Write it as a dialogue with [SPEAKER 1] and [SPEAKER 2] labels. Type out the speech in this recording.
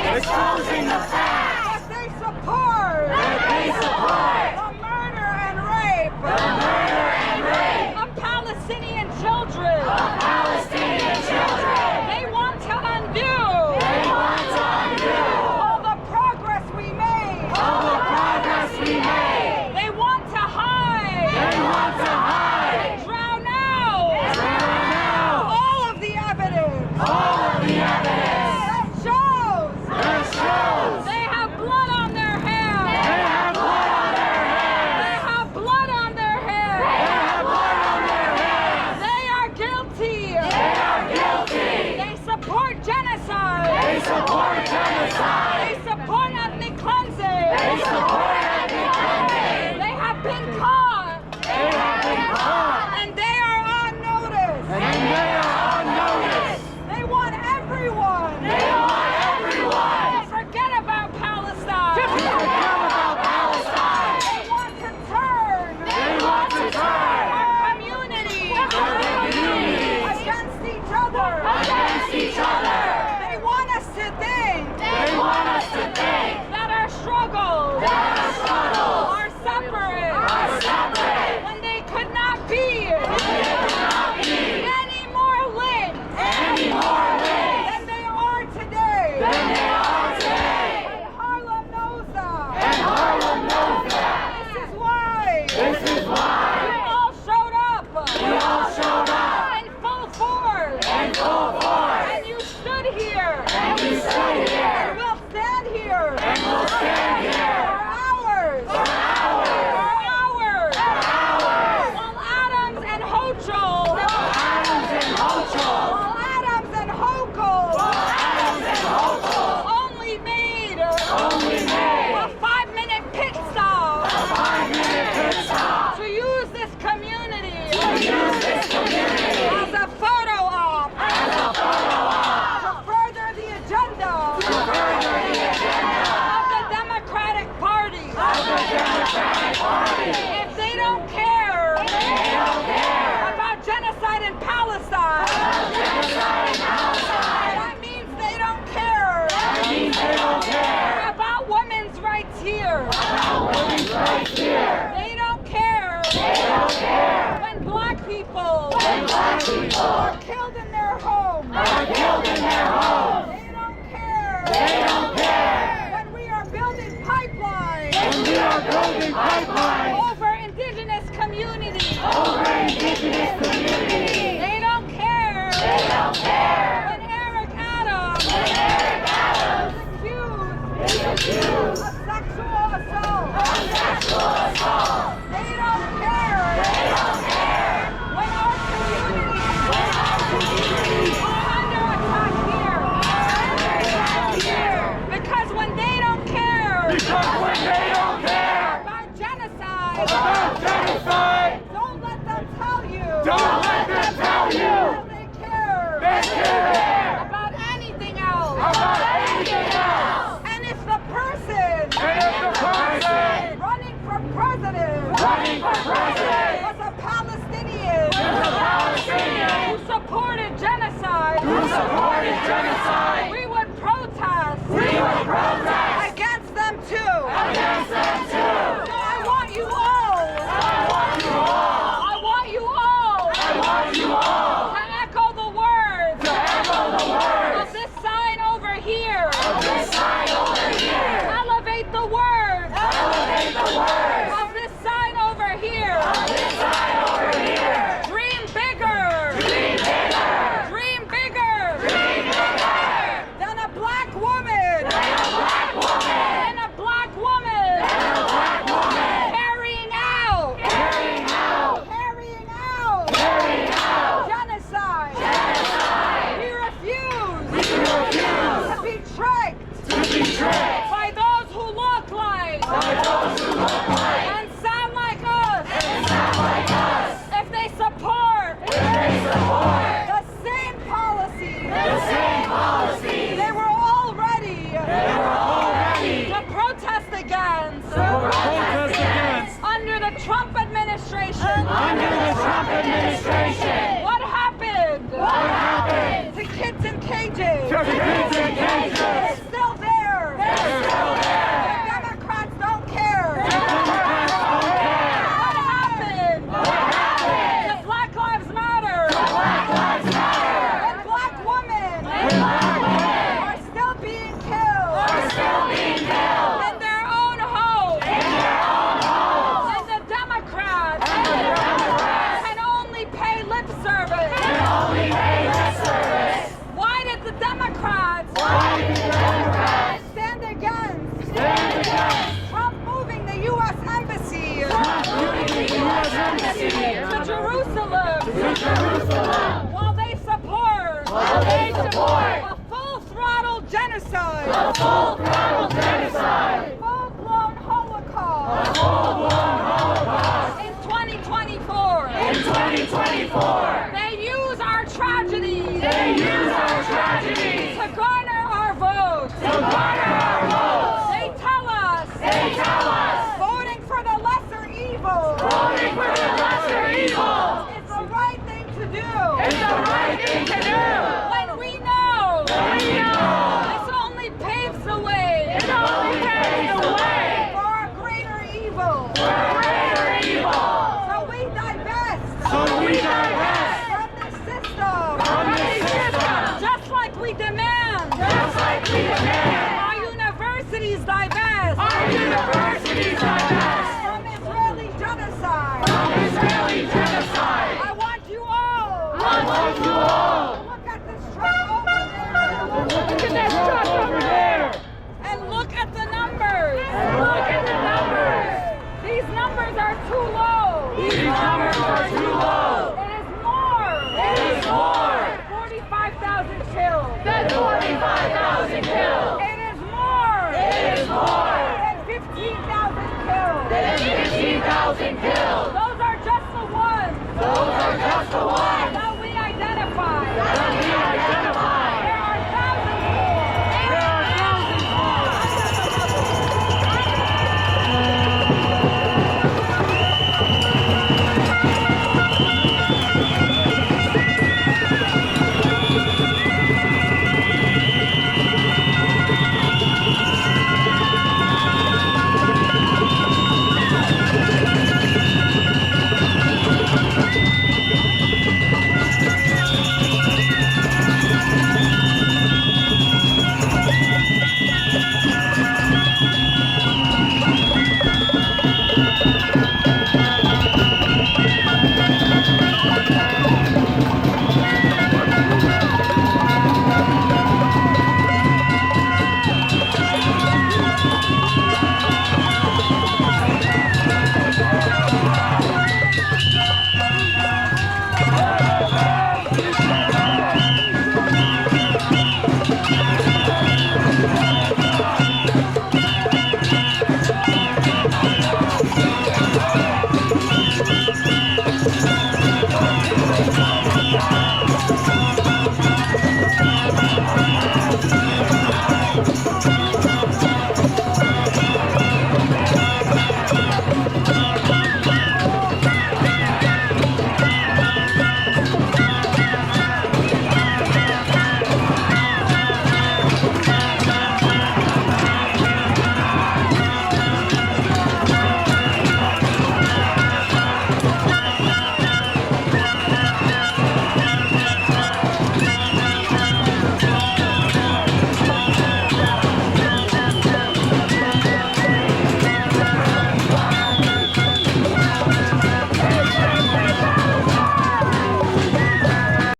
[SPEAKER 1] Exposing the fact that they support the murder and rape of Palestinian children. They want to undo all the progress we made. They want to hide. Drown out all of the evidence. They have blood on their hands. They have blood on their hands. They are guilty. They support genocide. They support ethnic cleansing. They have been caught. And they are on notice. They want everyone. Forget about Palestine. They want to turn our community against each other. They want us to think that our struggles are separate when they could not be any more linked than they are today. And Harlem knows that. This is why we all showed up in full force. And you stood here. And we'll stand here. For hours. While Adams and Hochul. Only made a 5-minute pit stop to use this community as a photo op to further the agenda of the Democratic Party. If they don't care about genocide in Palestine, that means they don't care about women's rights here. They don't care when black people are killed in their homes. They don't care when we are building pipelines over indigenous communities. They don't care when Eric Adams is accused of sexual assault. They don't care when our communities are under attack here. Because when they don't care about genocide, to Jerusalem, while they support a full-throttle genocide, full-blown Holocaust, in 2024. They use our tragedies, to garner our votes. They tell us, voting for the lesser evil, is the right thing to do. When we know, this only paves the way, for a greater evil. So we divest, from this system, just like we demand, our universities divest, from Israeli genocide. I want you all